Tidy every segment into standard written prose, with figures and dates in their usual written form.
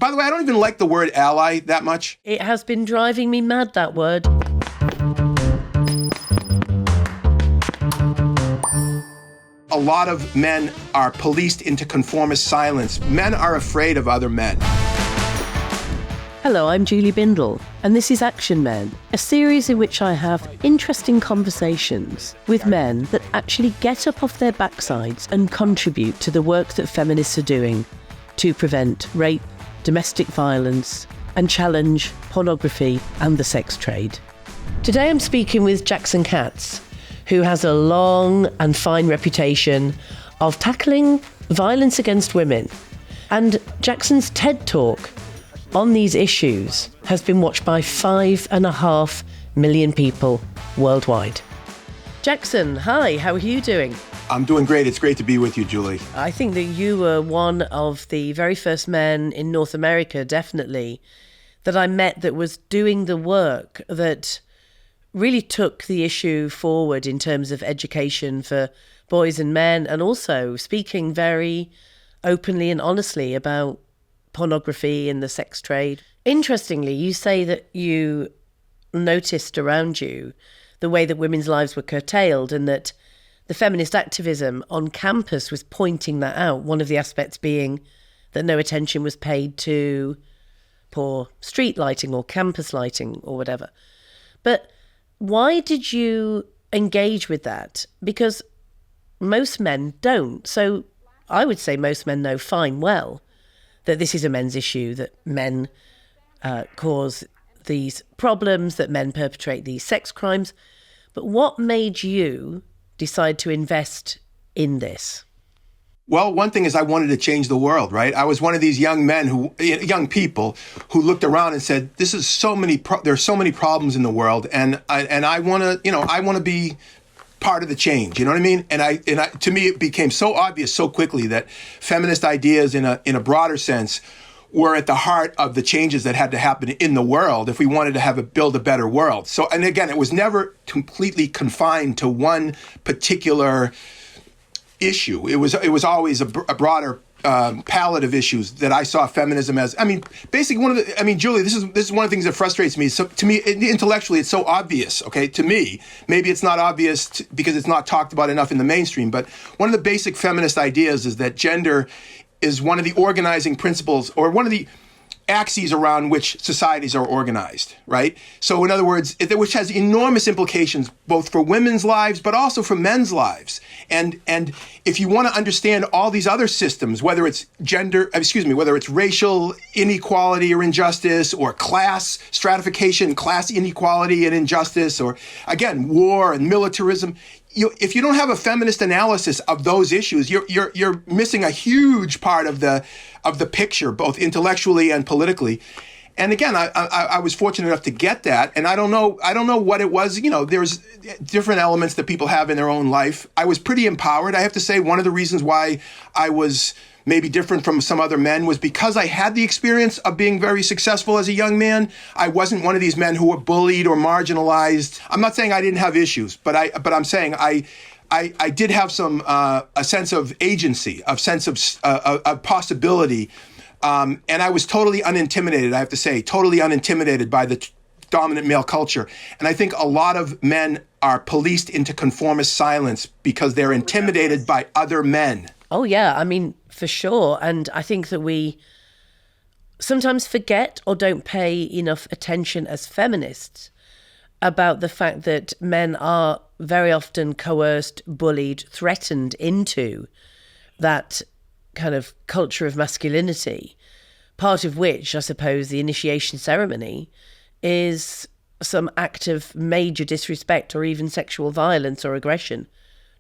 By the way, I don't even like the word ally that much. It has been driving me mad, that word. A lot of men are policed into conformist silence. Men are afraid of other men. Hello, I'm Julie Bindel, and this is Action Men, a series in which I have interesting conversations with men that actually get up off their backsides and contribute to the work that feminists are doing to prevent rape, domestic violence, and challenge pornography and the sex trade. Today I'm speaking with Jackson Katz, who has a long and fine reputation of tackling violence against women. And Jackson's TED Talk on these issues has been watched by 5.5 million people worldwide. Jackson, hi, how are you doing? I'm doing great. It's great to be with you, Julie. I think that you were one of the very first men in North America, definitely, that I met that was doing the work that really took the issue forward in terms of education for boys and men, and also speaking very openly and honestly about pornography and the sex trade. Interestingly, you say that you noticed around you the way that women's lives were curtailed and that the feminist activism on campus was pointing that out, one of the aspects being that no attention was paid to poor street lighting or campus lighting or whatever. But why did you engage with that? Because most men don't. So I would say most men know fine well that this is a men's issue, that men cause these problems, that men perpetrate these sex crimes. But what made you decide to invest in this? Well, one thing is I wanted to change the world, right? I was one of these young people who looked around and said, "This is there's so many problems in the world, and I want to be part of the change." You know what I mean? And to me, it became so obvious so quickly that feminist ideas, in a broader sense, were at the heart of the changes that had to happen in the world if we wanted to build a better world. So, and again, it was never completely confined to one particular issue. It was always a broader palette of issues that I saw feminism as. I mean, basically Julie, this is one of the things that frustrates me. So to me, intellectually, it's so obvious, okay? To me, maybe it's not obvious because it's not talked about enough in the mainstream, but one of the basic feminist ideas is that gender is one of the organizing principles, or one of the axes around which societies are organized, right? So in other words, which has enormous implications both for women's lives, but also for men's lives. And if you want to understand all these other systems, whether it's whether it's racial inequality or injustice, or class stratification, class inequality and injustice, or again, war and militarism, if you don't have a feminist analysis of those issues, you're missing a huge part of the picture, both intellectually and politically. And again, I was fortunate enough to get that, and I don't know what it was. There's different elements that people have in their own life. I was pretty empowered. I have to say, one of the reasons why I was maybe different from some other men was because I had the experience of being very successful as a young man. I wasn't one of these men who were bullied or marginalized. I'm not saying I didn't have issues, but I'm saying I did have some a sense of agency, a sense of possibility, and I was totally unintimidated. I have to say, totally unintimidated by the dominant male culture. And I think a lot of men are policed into conformist silence because they're intimidated by other men. Oh yeah, I mean, for sure. And I think that we sometimes forget or don't pay enough attention as feminists about the fact that men are very often coerced, bullied, threatened into that kind of culture of masculinity, part of which, I suppose, the initiation ceremony is some act of major disrespect or even sexual violence or aggression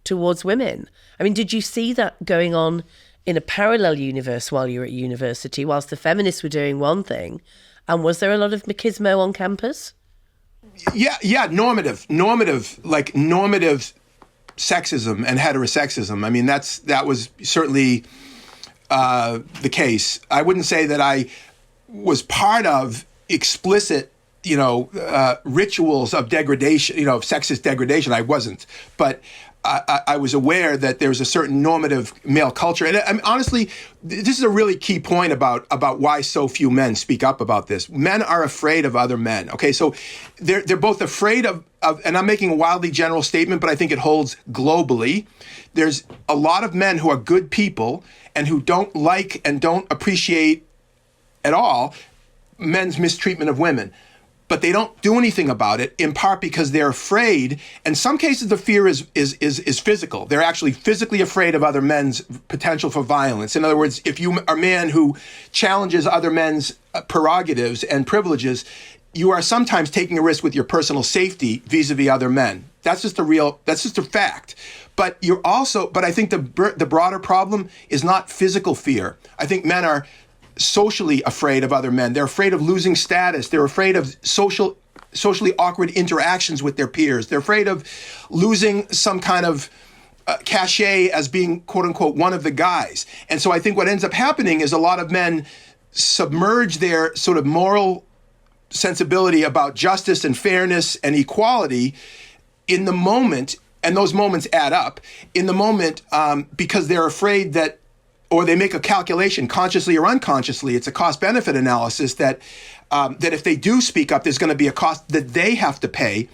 towards women. I mean, did you see that going on in a parallel universe while you were at university, whilst the feminists were doing one thing? And was there a lot of machismo on campus? Yeah, normative sexism and heterosexism. I mean, that was certainly the case. I wouldn't say that I was part of explicit, rituals of degradation, of sexist degradation. I wasn't. But I was aware that there's a certain normative male culture. And I mean, honestly, this is a really key point about why so few men speak up about this. Men are afraid of other men. Okay, so they're both afraid of, and I'm making a wildly general statement, but I think it holds globally. There's a lot of men who are good people and who don't like and don't appreciate at all men's mistreatment of women. But they don't do anything about it, in part because they're afraid. In some cases, the fear is physical. They're actually physically afraid of other men's potential for violence. In other words, if you are a man who challenges other men's prerogatives and privileges, you are sometimes taking a risk with your personal safety vis-a-vis other men. That's just a fact. But I think the broader problem is not physical fear. I think men are socially afraid of other men. They're afraid of losing status. They're afraid of socially awkward interactions with their peers. They're afraid of losing some kind of cachet as being, quote unquote, one of the guys. And so I think what ends up happening is a lot of men submerge their sort of moral sensibility about justice and fairness and equality in the moment, and those moments add up in the moment because they're afraid that, or they make a calculation, consciously or unconsciously. It's a cost-benefit analysis that if they do speak up, there's going to be a cost that they have to pay.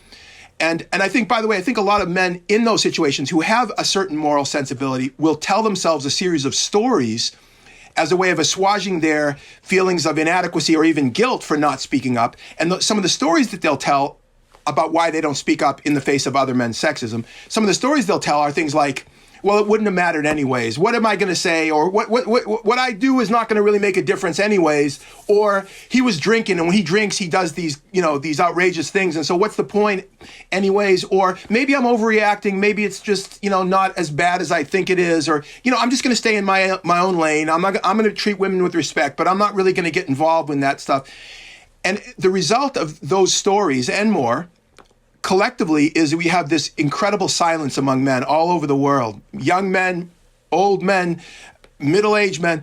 And I think, by the way, I think a lot of men in those situations who have a certain moral sensibility will tell themselves a series of stories as a way of assuaging their feelings of inadequacy or even guilt for not speaking up. And some of the stories that they'll tell about why they don't speak up in the face of other men's sexism, some of the stories they'll tell are things like, well, it wouldn't have mattered anyways. What am I going to say? Or what I do is not going to really make a difference anyways. Or he was drinking, and when he drinks, he does these outrageous things. And so what's the point anyways? Or maybe I'm overreacting. Maybe it's just, not as bad as I think it is. Or, I'm just going to stay in my own lane. I'm going to treat women with respect, but I'm not really going to get involved in that stuff. And the result of those stories and more collectively is we have this incredible silence among men all over the world. Young men, old men, middle-aged men,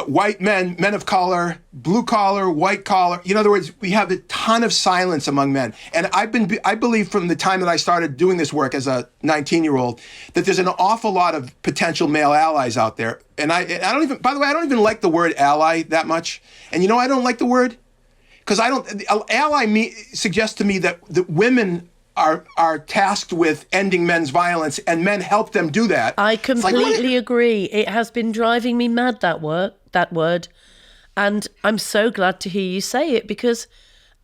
white men, men of color, blue collar, white collar. In other words, we have a ton of silence among men. And I believe from the time that I started doing this work as a 19-year-old that there's an awful lot of potential male allies out there. And I don't even like the word ally that much. And I don't like the word because ally suggests to me that women are tasked with ending men's violence, and men help them do that. I completely agree. It has been driving me mad, that word. And I'm so glad to hear you say it, because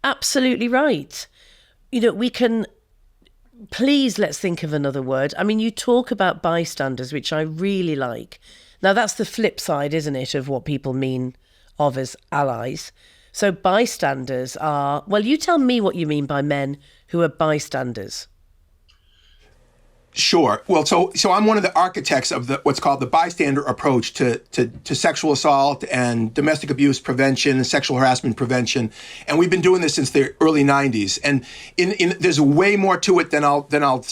absolutely right. Let's think of another word. I mean, you talk about bystanders, which I really like. Now, that's the flip side, isn't it, of what people mean of as allies. So bystanders are, well, you tell me what you mean by men who are bystanders. Sure. Well, so I'm one of the architects of what's called the bystander approach to sexual assault and domestic abuse prevention and sexual harassment prevention, and we've been doing this since the early '90s. And there's way more to it than I'll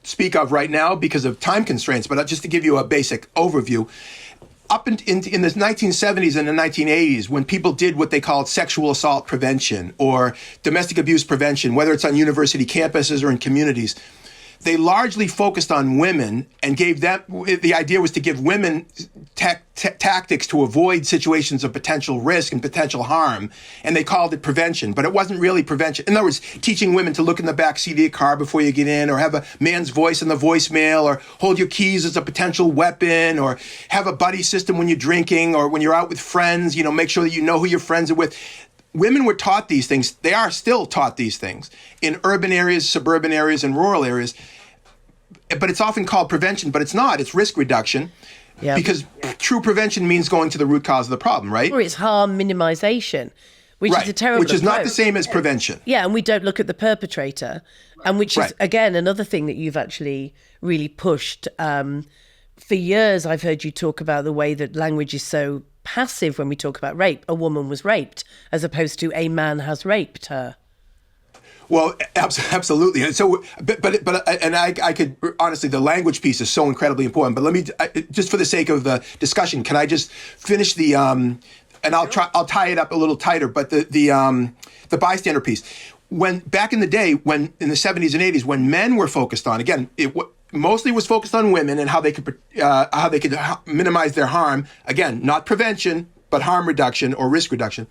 speak of right now because of time constraints. But just to give you a basic overview. Up in the 1970s and the 1980s, when people did what they called sexual assault prevention or domestic abuse prevention, whether it's on university campuses or in communities, they largely focused on women and gave them, the idea was to give women tactics to avoid situations of potential risk and potential harm. And they called it prevention, but it wasn't really prevention. In other words, teaching women to look in the back seat of your car before you get in, or have a man's voice in the voicemail, or hold your keys as a potential weapon, or have a buddy system when you're drinking or when you're out with friends, make sure that you know who your friends are with. Women were taught these things. They are still taught these things in urban areas, suburban areas, and rural areas. But it's often called prevention, but it's not. It's risk reduction. Yeah. Because true prevention means going to the root cause of the problem, right? Or it's harm minimization, which is a terrible Which is approach. not the same as prevention. Yeah, and we don't look at the perpetrator, and which is, again, another thing that you've actually really pushed. For years, I've heard you talk about the way that language is so passive when we talk about rape. A woman was raped, as opposed to a man has raped her. Well, absolutely. And so, I could honestly, the language piece is so incredibly important. But let me, just for the sake of the discussion, can I just finish the, and I'll tie it up a little tighter. But the bystander piece, when back in the day, when in the 70s and 80s, when men were focused on, again, mostly was focused on women and how they could minimize their harm. Again, not prevention, but harm reduction or risk reduction.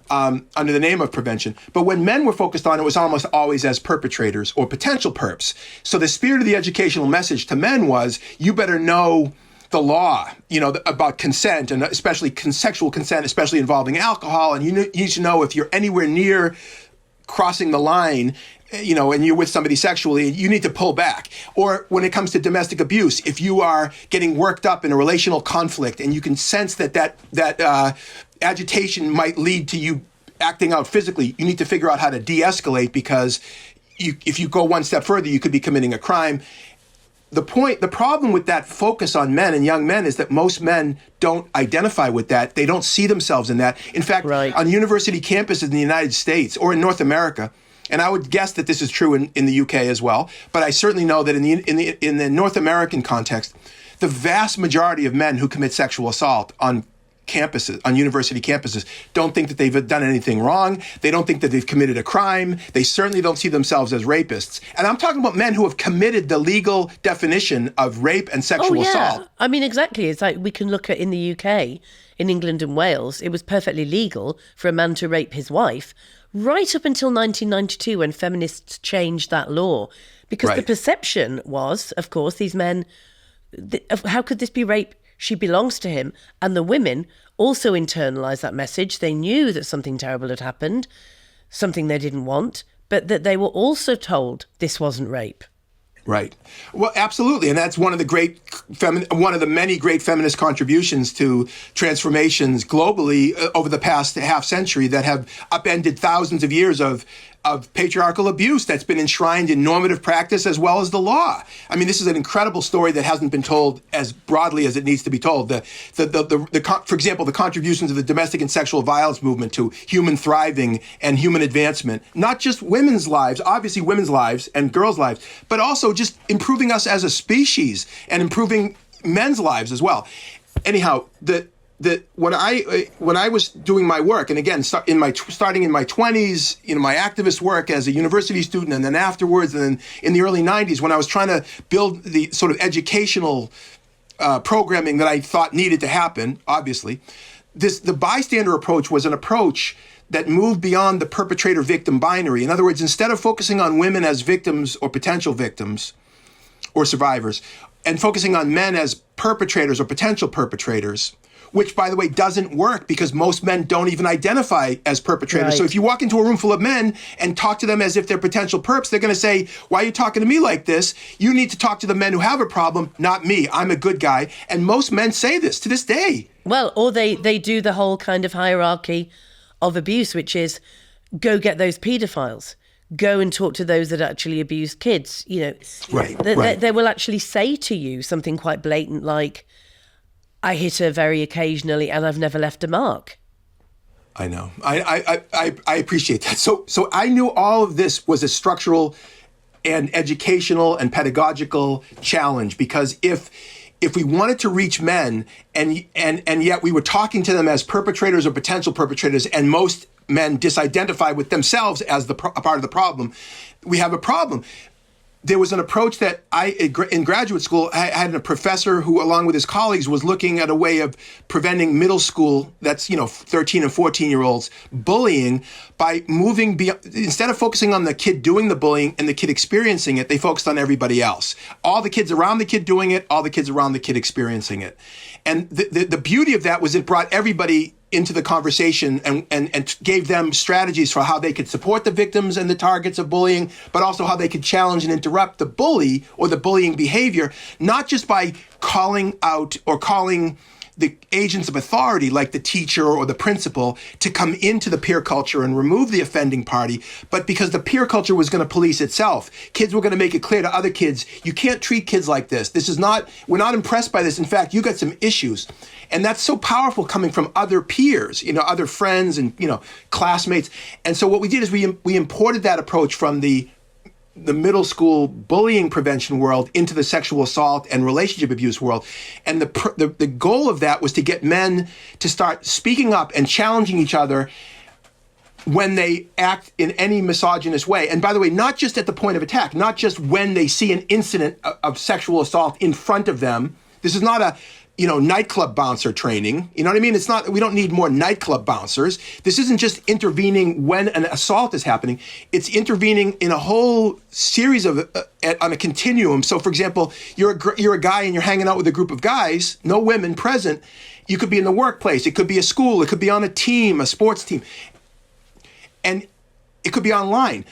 Under the name of prevention. But when men were focused on, it was almost always as perpetrators or potential perps. So the spirit of the educational message to men was, you better know the law, about consent, and especially sexual consent, especially involving alcohol. And you need to know if you're anywhere near crossing the line, and you're with somebody sexually, you need to pull back. Or when it comes to domestic abuse, if you are getting worked up in a relational conflict and you can sense that agitation might lead to you acting out physically, you need to figure out how to de-escalate, because if you go one step further, you could be committing a crime. The problem with that focus on men and young men is that most men don't identify with that. They don't see themselves in that. In fact, on university campuses in the United States or in North America, and I would guess that this is true in the UK as well, but I certainly know that in the North American context, the vast majority of men who commit sexual assault on university campuses, don't think that they've done anything wrong. They don't think that they've committed a crime. They certainly don't see themselves as rapists. And I'm talking about men who have committed the legal definition of rape and sexual assault. I mean, exactly. It's like we can look at in the UK, in England and Wales, it was perfectly legal for a man to rape his wife right up until 1992 when feminists changed that law. Because the perception was, of course, these men, how could this be rape? She belongs to him. And the women also internalized that message. They knew that something terrible had happened, something they didn't want, but that they were also told this wasn't rape. Right. Well, absolutely. And that's one of the many great feminist contributions to transformations globally over the past half century that have upended thousands of years of patriarchal abuse that's been enshrined in normative practice as well as the law. I mean, this is an incredible story that hasn't been told as broadly as it needs to be told. For example, the contributions of the domestic and sexual violence movement to human thriving and human advancement, not just women's lives, obviously women's lives and girls' lives, but also just improving us as a species and improving men's lives as well. Anyhow, when I was doing my work, and again, starting in my 20s, my activist work as a university student, and then afterwards, and then in the early 90s, when I was trying to build the sort of educational programming that I thought needed to happen, obviously, the bystander approach was an approach that moved beyond the perpetrator-victim binary. In other words, instead of focusing on women as victims or potential victims or survivors, and focusing on men as perpetrators or potential perpetrators, which, by the way, doesn't work because most men don't even identify as perpetrators. Right. So if you walk into a room full of men and talk to them as if they're potential perps, they're going to say, why are you talking to me like this? You need to talk to the men who have a problem, not me. I'm a good guy. And most men say this to this day. Well, or they do the whole kind of hierarchy of abuse, which is go get those paedophiles. Go and talk to those that actually abuse kids. Right. They will actually say to you something quite blatant like, I hit her very occasionally and I've never left a mark. I know. I appreciate that. So I knew all of this was a structural and educational and pedagogical challenge, because if we wanted to reach men and yet we were talking to them as perpetrators or potential perpetrators, and most men disidentify with themselves as a part of the problem, we have a problem. There was an approach that in graduate school, I had a professor who, along with his colleagues, was looking at a way of preventing middle school, that's, 13 and 14-year-olds, bullying by moving beyond, instead of focusing on the kid doing the bullying and the kid experiencing it, they focused on everybody else. All the kids around the kid doing it, all the kids around the kid experiencing it. And the beauty of that was it brought everybody into the conversation and gave them strategies for how they could support the victims and the targets of bullying, but also how they could challenge and interrupt the bully or the bullying behavior, not just by calling out or calling the agents of authority like the teacher or the principal to come into the peer culture and remove the offending party, but because the peer culture was going to police itself. Kids were going to make it clear to other kids, you can't treat kids like this. We're not impressed by this. In fact, you got some issues. And that's so powerful coming from other peers, other friends and, classmates. And so what we did is we imported that approach from the middle school bullying prevention world into the sexual assault and relationship abuse world. And the goal of that was to get men to start speaking up and challenging each other when they act in any misogynist way. And by the way, not just at the point of attack, not just when they see an incident of sexual assault in front of them. This is not a, nightclub bouncer training. You know what I mean? It's not, we don't need more nightclub bouncers. This isn't just intervening when an assault is happening. It's intervening in a whole series of, on a continuum. So for example, you're a guy and you're hanging out with a group of guys, no women present. You could be in the workplace. It could be a school. It could be on a team, a sports team. And it could be online,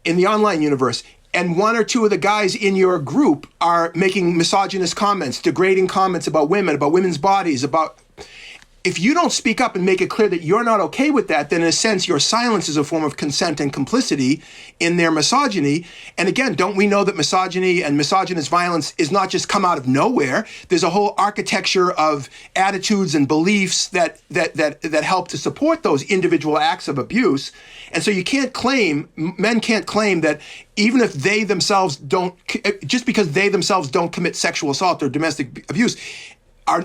in the online universe. And one or two of the guys in your group are making misogynist comments, degrading comments about women, about women's bodies, if you don't speak up and make it clear that you're not okay with that, then in a sense, your silence is a form of consent and complicity in their misogyny. And again, don't we know that misogyny and misogynist violence is not just come out of nowhere? There's a whole architecture of attitudes and beliefs that help to support those individual acts of abuse. And so men can't claim that even if they themselves just because they themselves don't commit sexual assault or domestic abuse,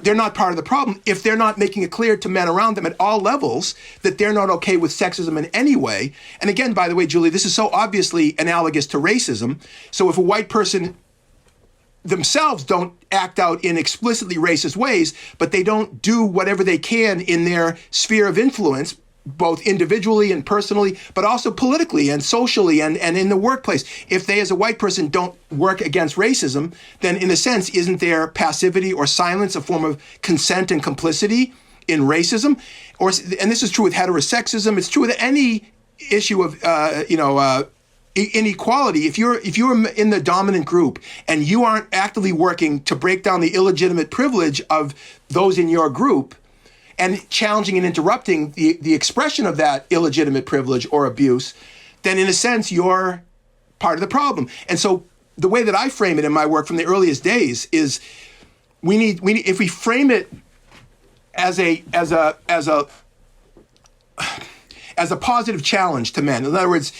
they're not part of the problem if they're not making it clear to men around them at all levels that they're not okay with sexism in any way. And again, by the way, Julie, this is so obviously analogous to racism. So if a white person themselves don't act out in explicitly racist ways, but they don't do whatever they can in their sphere of influence, both individually and personally, but also politically and socially and in the workplace. If they as a white person don't work against racism, then in a sense, isn't their passivity or silence a form of consent and complicity in racism? And this is true with heterosexism. It's true with any issue of, inequality. If you're in the dominant group and you aren't actively working to break down the illegitimate privilege of those in your group, and challenging and interrupting the expression of that illegitimate privilege or abuse, then in a sense, you're part of the problem. And so the way that I frame it in my work from the earliest days is we need if we frame it as a positive challenge to men. In other words,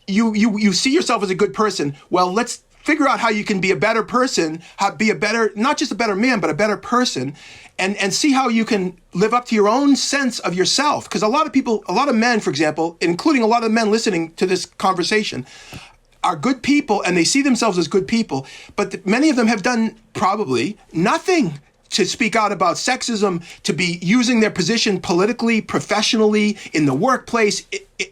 you see yourself as a good person. Well, let's figure out how you can be a better person, not just a better man, but a better person, and see how you can live up to your own sense of yourself. Because a lot of men, for example, including a lot of men listening to this conversation, are good people and they see themselves as good people, but many of them have done probably nothing to speak out about sexism, to be using their position politically, professionally, in the workplace,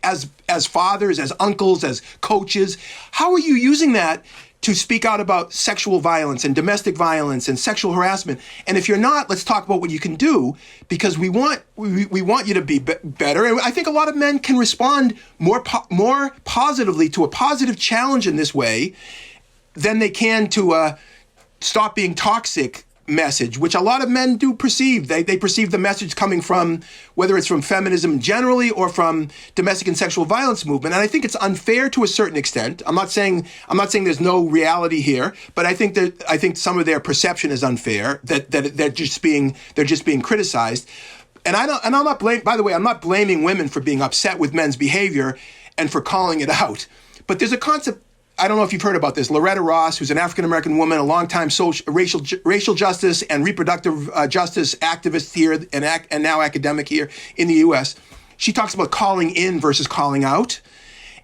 as fathers, as uncles, as coaches. How are you using that to speak out about sexual violence and domestic violence and sexual harassment? And if you're not, let's talk about what you can do, because we want you to be better. And I think a lot of men can respond more positively to a positive challenge in this way than they can to a stop being toxic message, which a lot of men do perceive. They perceive the message coming from, whether it's from feminism generally or from domestic and sexual violence movement. And I think it's unfair to a certain extent. I'm not saying there's no reality here, but I think some of their perception is unfair, that they're just being criticized. And I'm not blaming women for being upset with men's behavior and for calling it out. But there's a concept, I don't know if you've heard about this. Loretta Ross, who's an African-American woman, a longtime racial justice and reproductive justice activist here and now academic here in the U.S., she talks about calling in versus calling out.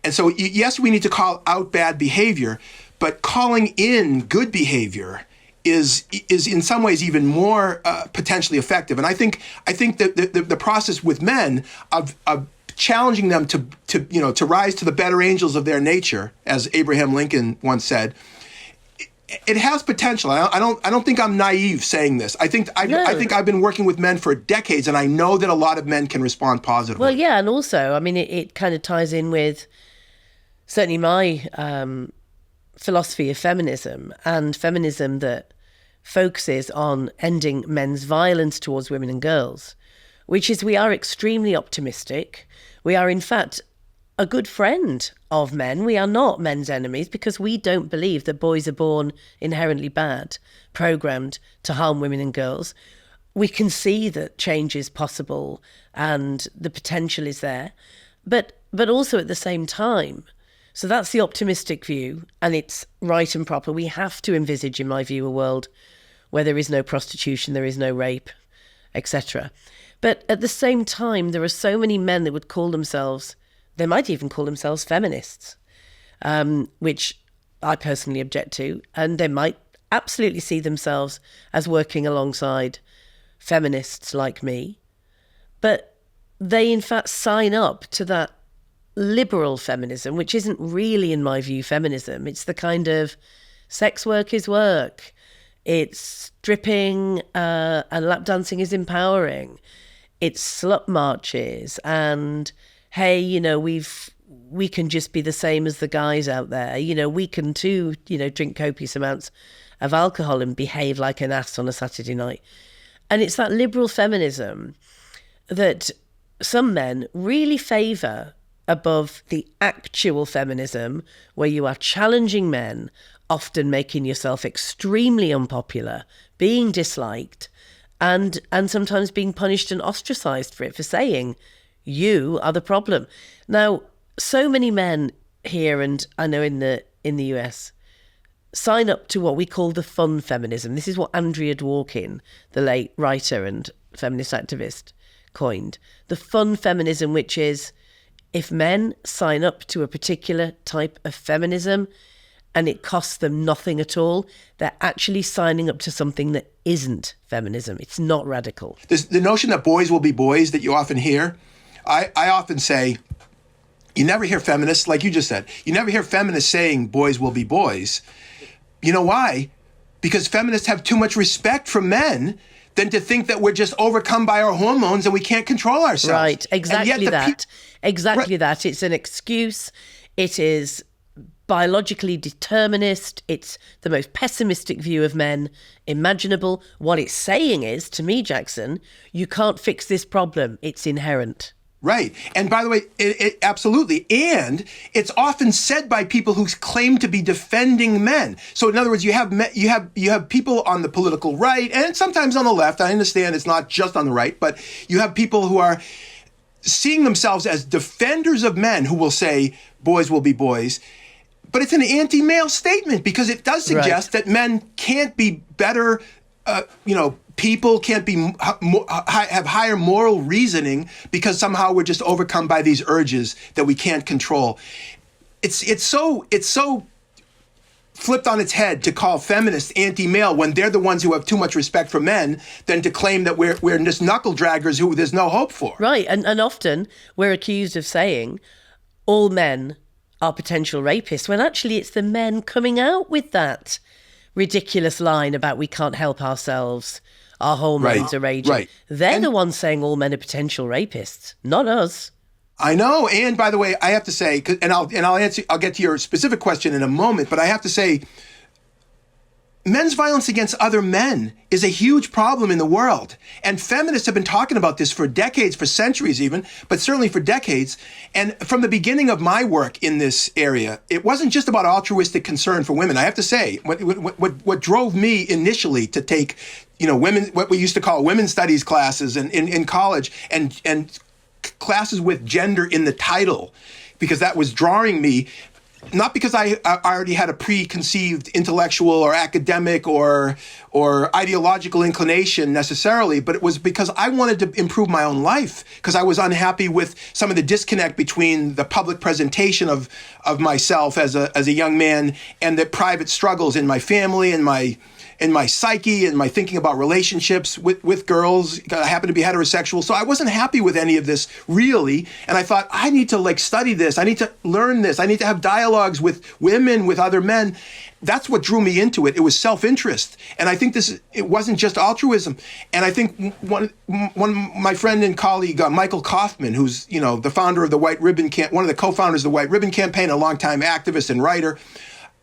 And so, yes, we need to call out bad behavior, but calling in good behavior is in some ways even more potentially effective. And I think that the process with men of challenging them to rise to the better angels of their nature, as Abraham Lincoln once said, it has potential. I don't think I'm naive saying this. I think I've been working with men for decades, and I know that a lot of men can respond positively. Well, yeah, and also, I mean, it kind of ties in with certainly my philosophy of feminism, and feminism that focuses on ending men's violence towards women and girls, which is we are extremely optimistic. We are, in fact, a good friend of men. We are not men's enemies because we don't believe that boys are born inherently bad, programmed to harm women and girls. We can see that change is possible and the potential is there, but also at the same time. So that's the optimistic view, and it's right and proper. We have to envisage, in my view, a world where there is no prostitution, there is no rape, etc. But at the same time, there are so many men that would call themselves, they might even call themselves feminists, which I personally object to. And they might absolutely see themselves as working alongside feminists like me. But they, in fact, sign up to that liberal feminism, which isn't really, in my view, feminism. It's the kind of sex work is work. It's stripping and lap dancing is empowering. It's slut marches and, hey, you know, we can just be the same as the guys out there. You know, we can too, you know, drink copious amounts of alcohol and behave like an ass on a Saturday night. And it's that liberal feminism that some men really favour above the actual feminism, where you are challenging men, often making yourself extremely unpopular, being disliked, and sometimes being punished and ostracised for it, for saying you are the problem. Now, so many men here, and I know in the US, sign up to what we call the fun feminism. This is what Andrea Dworkin, the late writer and feminist activist, coined. The fun feminism, which is if men sign up to a particular type of feminism and it costs them nothing at all, they're actually signing up to something that isn't feminism. It's not radical. The notion that boys will be boys that you often hear, I often say, you never hear feminists, like you just said, you never hear feminists saying boys will be boys. You know why? Because feminists have too much respect for men than to think that we're just overcome by our hormones and we can't control ourselves. Right, exactly that. Exactly Right. that. It's an excuse. It is biologically determinist. It's the most pessimistic view of men imaginable. What it's saying is, to me, Jackson, you can't fix this problem. It's inherent. Right. And by the way, it absolutely. And it's often said by people who claim to be defending men. So in other words, you have people on the political right and sometimes on the left. I understand it's not just on the right, but you have people who are seeing themselves as defenders of men who will say boys will be boys. But it's an anti-male statement because it does suggest that men can't be better, people can't be have higher moral reasoning because somehow we're just overcome by these urges that we can't control. It's so flipped on its head to call feminists anti-male when they're the ones who have too much respect for men than to claim that we're just knuckle draggers who there's no hope for. Right, and often we're accused of saying all men are potential rapists when actually it's the men coming out with that ridiculous line about we can't help ourselves. Our hormones are raging. Right. They're the ones saying all men are potential rapists, not us. I know. And by the way, I have to say, and I'll answer. I'll get to your specific question in a moment. But I have to say, men's violence against other men is a huge problem in the world. And feminists have been talking about this for decades, for centuries even, but certainly for decades. And from the beginning of my work in this area, it wasn't just about altruistic concern for women. I have to say, what drove me initially to take, women, what we used to call women's studies classes in college and classes with gender in the title, because that was drawing me. Not because I already had a preconceived intellectual or academic or ideological inclination necessarily, but it was because I wanted to improve my own life, because I was unhappy with some of the disconnect between the public presentation of myself as a young man and the private struggles in my family and my psyche and my thinking about relationships with girls. I happen to be heterosexual, so I wasn't happy with any of this really. And I thought, I need to study this. I need to learn this. I need to have dialogues with women, with other men. That's what drew me into it. It was self-interest. And I think it wasn't just altruism. And I think one my friend and colleague, Michael Kaufman, who's, the founder of the White Ribbon one of the co-founders of the White Ribbon Campaign, a longtime activist and writer,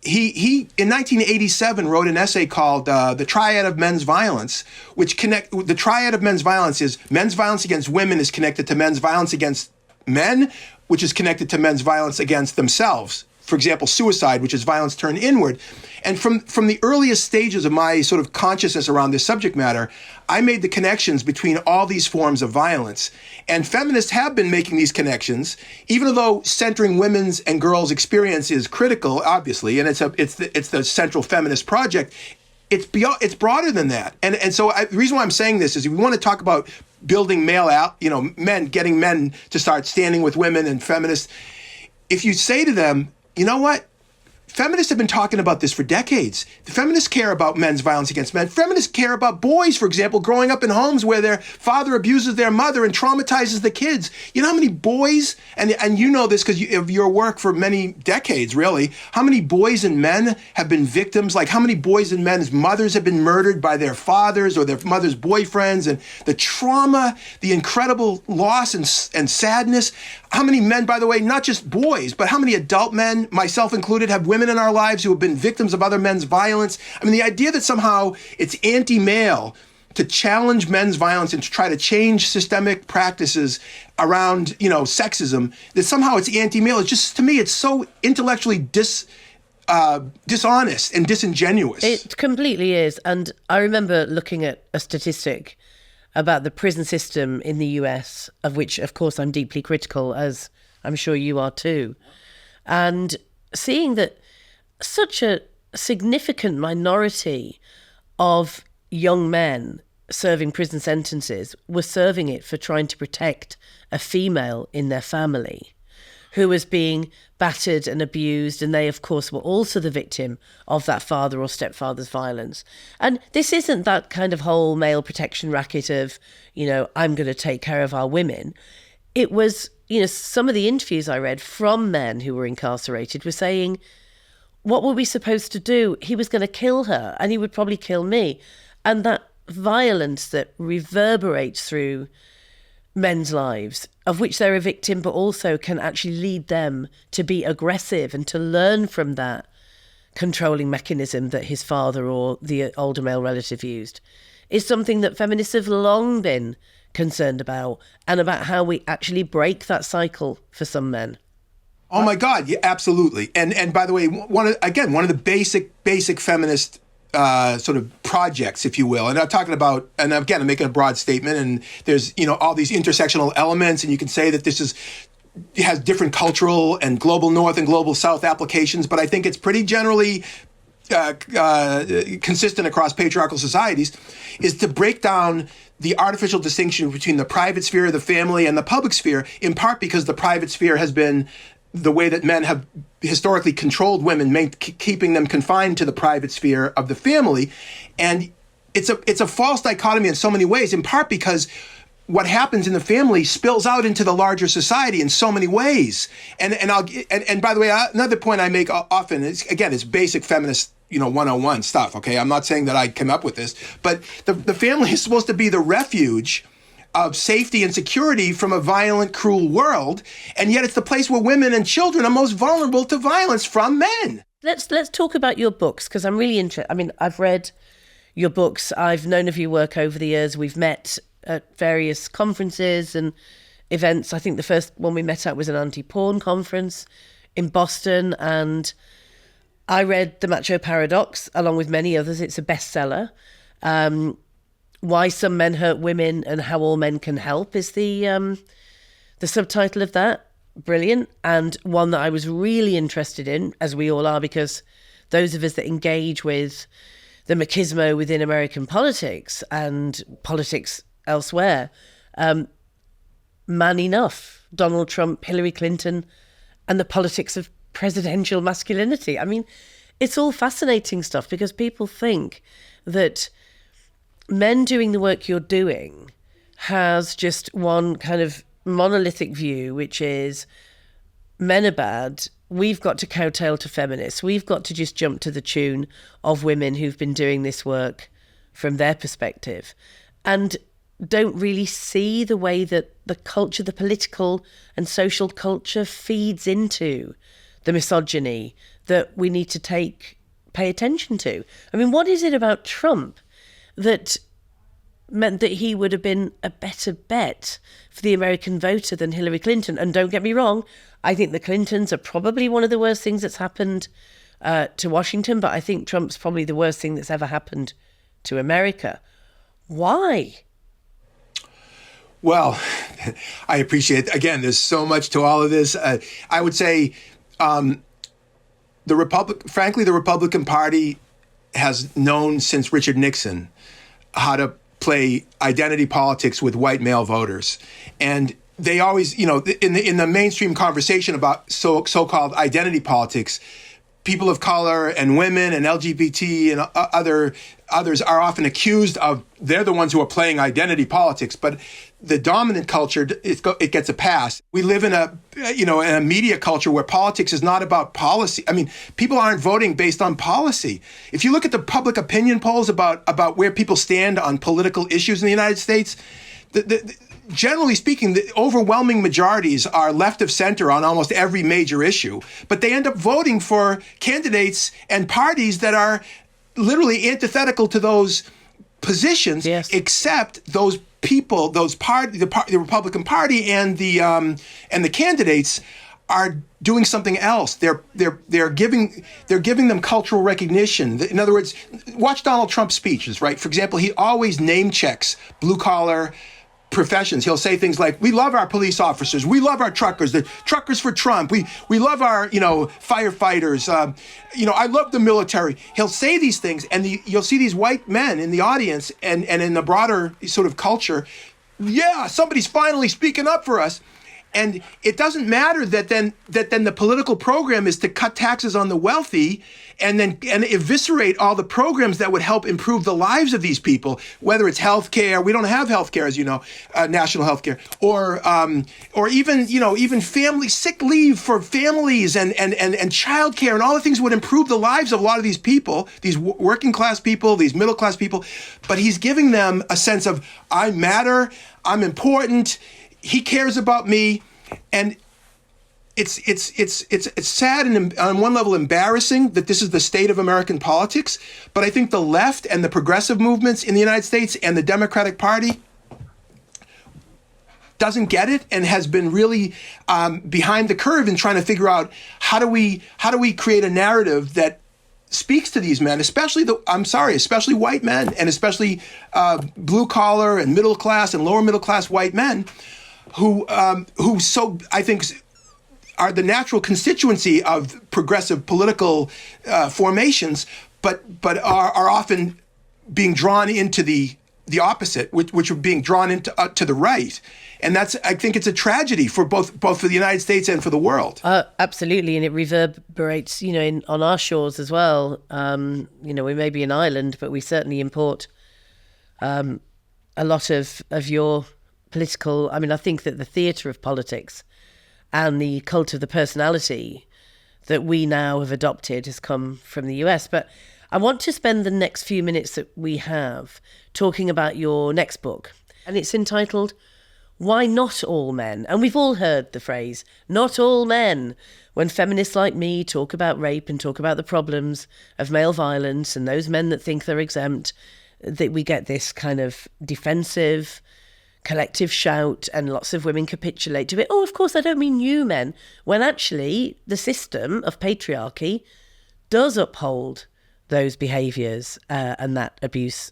He in 1987 wrote an essay called "The Triad of Men's Violence," which the triad of men's violence is men's violence against women is connected to men's violence against men, which is connected to men's violence against themselves. For example, suicide, which is violence turned inward. And from the earliest stages of my sort of consciousness around this subject matter, I made the connections between all these forms of violence. And feminists have been making these connections, even though centering women's and girls' experience is critical, obviously, and it's the central feminist project. it's beyond, it's broader than that. And so the reason why I'm saying this is if we want to talk about building men, getting men to start standing with women and feminists, if you say to them, you know what? Feminists have been talking about this for decades. The feminists care about men's violence against men. Feminists care about boys, for example, growing up in homes where their father abuses their mother and traumatizes the kids. You know how many boys, and you know this because of your work for many decades, really, how many boys and men have been victims, like how many boys and men's mothers have been murdered by their fathers or their mothers' boyfriends, and the trauma, the incredible loss and sadness. How many men, by the way, not just boys, but how many adult men, myself included, have women in our lives who have been victims of other men's violence? I mean, the idea that somehow it's anti-male to challenge men's violence and to try to change systemic practices around, sexism, that somehow it's anti-male, it's just, to me, it's so intellectually dishonest and disingenuous. It completely is. And I remember looking at a statistic about the prison system in the US, of which, of course, I'm deeply critical, as I'm sure you are too. And seeing that such a significant minority of young men serving prison sentences were serving it for trying to protect a female in their family who was being battered and abused, and they, of course, were also the victim of that father or stepfather's violence. And this isn't that kind of whole male protection racket of, I'm going to take care of our women. It was, some of the interviews I read from men who were incarcerated were saying, what were we supposed to do? He was going to kill her, and he would probably kill me. And that violence that reverberates through men's lives, of which they're a victim, but also can actually lead them to be aggressive and to learn from that controlling mechanism that his father or the older male relative used, is something that feminists have long been concerned about, and about how we actually break that cycle for some men. Oh my God, yeah, absolutely. And by the way, one of the basic feminist sort of projects, if you will. And I'm talking about, and again, I'm making a broad statement, and there's, all these intersectional elements, and you can say that it has different cultural and global North and global South applications, but I think it's pretty generally consistent across patriarchal societies, is to break down the artificial distinction between the private sphere of the family and the public sphere, in part because the private sphere has been the way that men have historically controlled women, keeping them confined to the private sphere of the family. And it's a false dichotomy in so many ways, in part because what happens in the family spills out into the larger society in so many ways. And by the way, another point I make often is, again, it's basic feminist 101 stuff, okay? I'm not saying that I came up with this, but the family is supposed to be the refuge of safety and security from a violent, cruel world, and yet it's the place where women and children are most vulnerable to violence from men. Let's talk about your books, because I'm really interested. I mean, I've read your books. I've known of your work over the years. We've met at various conferences and events. I think the first one we met at was an anti-porn conference in Boston, and I read The Macho Paradox, along with many others. It's a bestseller. Why Some Men Hurt Women and How All Men Can Help is the subtitle of that. Brilliant. And one that I was really interested in, as we all are, because those of us that engage with the machismo within American politics and politics elsewhere, Man Enough, Donald Trump, Hillary Clinton, and the politics of presidential masculinity. I mean, it's all fascinating stuff, because people think that men doing the work you're doing has just one kind of monolithic view, which is men are bad, we've got to kowtow to feminists, we've got to just jump to the tune of women who've been doing this work from their perspective, and don't really see the way that the culture, the political and social culture, feeds into the misogyny that we need to pay attention to. I mean, what is it about Trump that meant that he would have been a better bet for the American voter than Hillary Clinton? And don't get me wrong, I think the Clintons are probably one of the worst things that's happened to Washington, but I think Trump's probably the worst thing that's ever happened to America. Why? Well, I appreciate, again, there's so much to all of this. I would say frankly, the Republican Party has known since Richard Nixon how to play identity politics with white male voters. And they always, in the mainstream conversation about so-called identity politics, people of color and women and LGBT and others are often accused of, they're the ones who are playing identity politics, but the dominant culture, it gets a pass. We live in a media culture where politics is not about policy. I mean, people aren't voting based on policy. If you look at the public opinion polls about where people stand on political issues in the United States, generally speaking, the overwhelming majorities are left of center on almost every major issue, but they end up voting for candidates and parties that are literally antithetical to those positions, yes, except those people, the Republican Party and the candidates are doing something else. They're giving them cultural recognition. In other words, watch Donald Trump's speeches, right? For example, he always name checks blue collar professions. He'll say things like, we love our police officers, we love our truckers, the truckers for Trump, we love our firefighters, I love the military. He'll say these things, and you'll see these white men in the audience and in the broader sort of culture, yeah, somebody's finally speaking up for us. And it doesn't matter that then the political program is to cut taxes on the wealthy and eviscerate all the programs that would help improve the lives of these people, whether it's health care. We don't have health care, as you know, national health care, or even family sick leave for families and child care and all the things would improve the lives of a lot of these people, these working class people, these middle class people. But he's giving them a sense of, I matter, I'm important, he cares about me, and it's sad and on one level embarrassing that this is the state of American politics. But I think the left and the progressive movements in the United States and the Democratic Party doesn't get it and has been really behind the curve in trying to figure out how do we create a narrative that speaks to these men, especially white men, and especially blue collar and middle class and lower middle class white men who I think are the natural constituency of progressive political formations, but are often being drawn into the opposite, which are being drawn into to the right. And I think it's a tragedy for both for the United States and for the world. Absolutely, and it reverberates, on our shores as well. We may be an island, but we certainly import a lot of your political. I mean, I think that the theatre of politics and the cult of the personality that we now have adopted has come from the US. But I want to spend the next few minutes that we have talking about your next book, and it's entitled Why Not All Men? And we've all heard the phrase, not all men, when feminists like me talk about rape and talk about the problems of male violence and those men that think they're exempt, that we get this kind of defensive, collective shout and lots of women capitulate to it. Oh, of course, I don't mean you men, when actually the system of patriarchy does uphold those behaviours and that abuse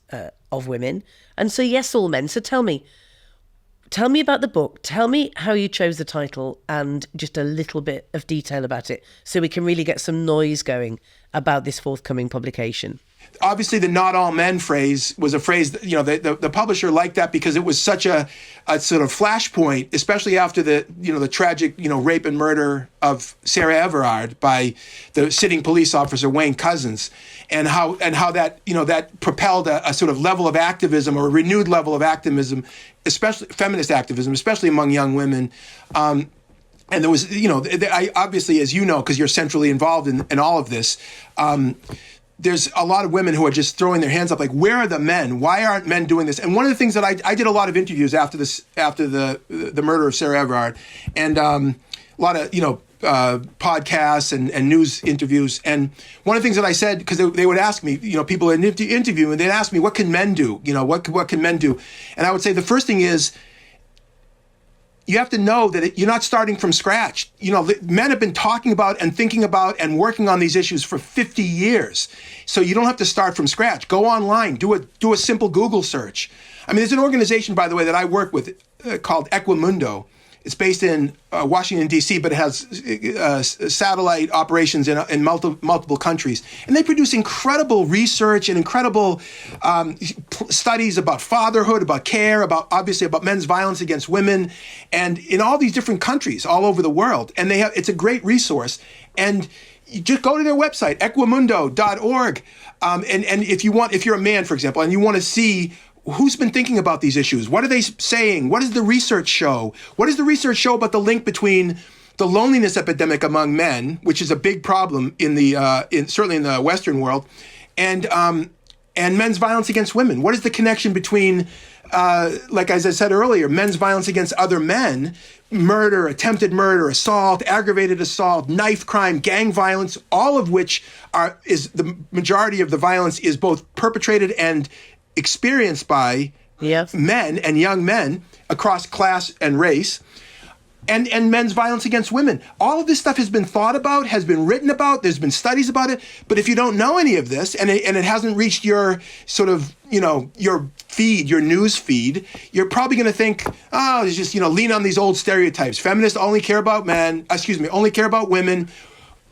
of women. And so, yes, all men. So tell me about the book. Tell me how you chose the title and just a little bit of detail about it so we can really get some noise going about this forthcoming publication. Obviously, the "not all men" phrase was a phrase that, the publisher liked that because it was such a sort of flashpoint, especially after the tragic, rape and murder of Sarah Everard by the sitting police officer Wayne Couzens, and how that, that propelled a sort of level of activism, or a renewed level of activism, especially feminist activism, especially among young women. And there was, I obviously, as you know, because you're centrally involved in all of this, there's a lot of women who are just throwing their hands up, like, where are the men? Why aren't men doing this? And one of the things that I did a lot of interviews after the murder of Sarah Everard, and a lot of podcasts and news interviews. And one of the things that I said, because they would ask me, people in interview, and they'd ask me, what can men do? What can men do? And I would say the first thing is, you have to know that you're not starting from scratch. Men have been talking about and thinking about and working on these issues for 50 years. So you don't have to start from scratch. Go online, do a simple Google search. I mean, there's an organization, by the way, that I work with called Equimundo. It's based in Washington, D.C., but it has satellite operations in multiple countries. And they produce incredible research and incredible studies about fatherhood, about care, obviously about men's violence against women, and in all these different countries all over the world. And it's a great resource. And you just go to their website, equimundo.org. And if you're a man, for example, and you want to see who's been thinking about these issues, what are they saying? What does the research show? What does the research show about the link between the loneliness epidemic among men, which is a big problem certainly in the Western world, and men's violence against women? What is the connection between, like as I said earlier, men's violence against other men, murder, attempted murder, assault, aggravated assault, knife crime, gang violence, all of which is the majority of the violence is both perpetrated and experienced by men and young men across class and race, and men's violence against women. All of this stuff has been thought about, has been written about, there's been studies about it. But if you don't know any of this and it hasn't reached your sort of, your feed, your news feed, you're probably going to think, oh, it's just, lean on these old stereotypes. Feminists only care about only care about women.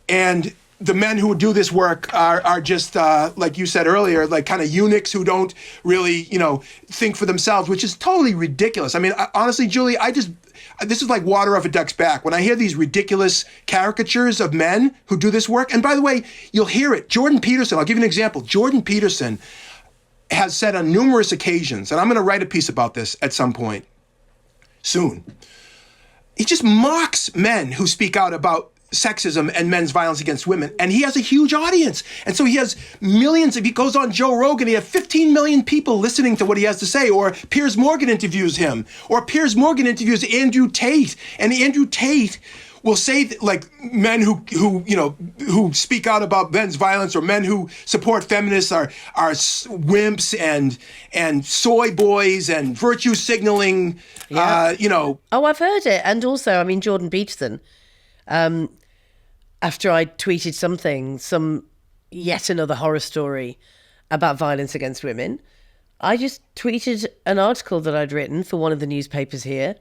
And the men who do this work are just, like you said earlier, like kind of eunuchs who don't really, think for themselves, which is totally ridiculous. I mean, honestly, Julie, this is like water off a duck's back. When I hear these ridiculous caricatures of men who do this work, and by the way, you'll hear it. Jordan Peterson, I'll give you an example. Jordan Peterson has said on numerous occasions, and I'm going to write a piece about this at some point soon. He just mocks men who speak out about sexism and men's violence against women. And he has a huge audience. And so he has millions. If he goes on Joe Rogan, he has 15 million people listening to what he has to say. Or Piers Morgan interviews him. Or Piers Morgan interviews Andrew Tate. And Andrew Tate will say, like, men who speak out about men's violence or men who support feminists are wimps and soy boys and virtue signaling, Oh, I've heard it. And also, I mean, Jordan Peterson, after I tweeted some yet another horror story about violence against women, I just tweeted an article that I'd written for one of the newspapers here,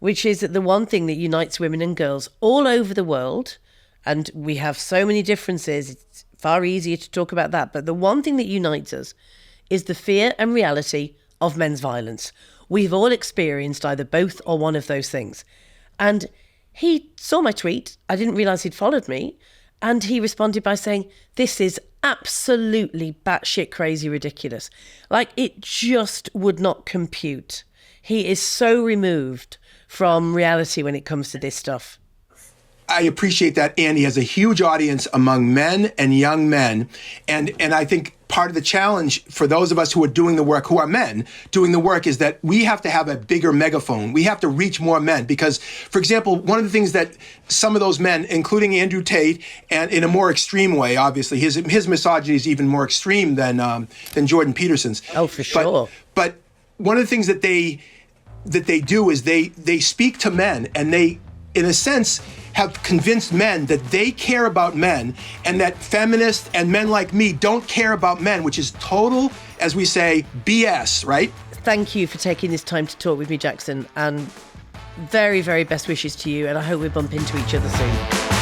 which is that the one thing that unites women and girls all over the world, and we have so many differences, it's far easier to talk about that, but the one thing that unites us is the fear and reality of men's violence. We've all experienced either both or one of those things. And he saw my tweet. I didn't realise he'd followed me. And he responded by saying, this is absolutely batshit crazy ridiculous. Like, it just would not compute. He is so removed from reality when it comes to this stuff. I appreciate that. And he has a huge audience among men and young men. And I think part of the challenge for those of us who are doing the work, who are men, doing the work, is that we have to have a bigger megaphone. We have to reach more men. Because, for example, one of the things that some of those men, including Andrew Tate, and in a more extreme way, obviously, his misogyny is even more extreme than Jordan Peterson's. Oh, for sure. But one of the things that they do is they speak to men, and they, in a sense, have convinced men that they care about men and that feminists and men like me don't care about men, which is total, as we say, BS, right? Thank you for taking this time to talk with me, Jackson, and very, very best wishes to you, and I hope we bump into each other soon.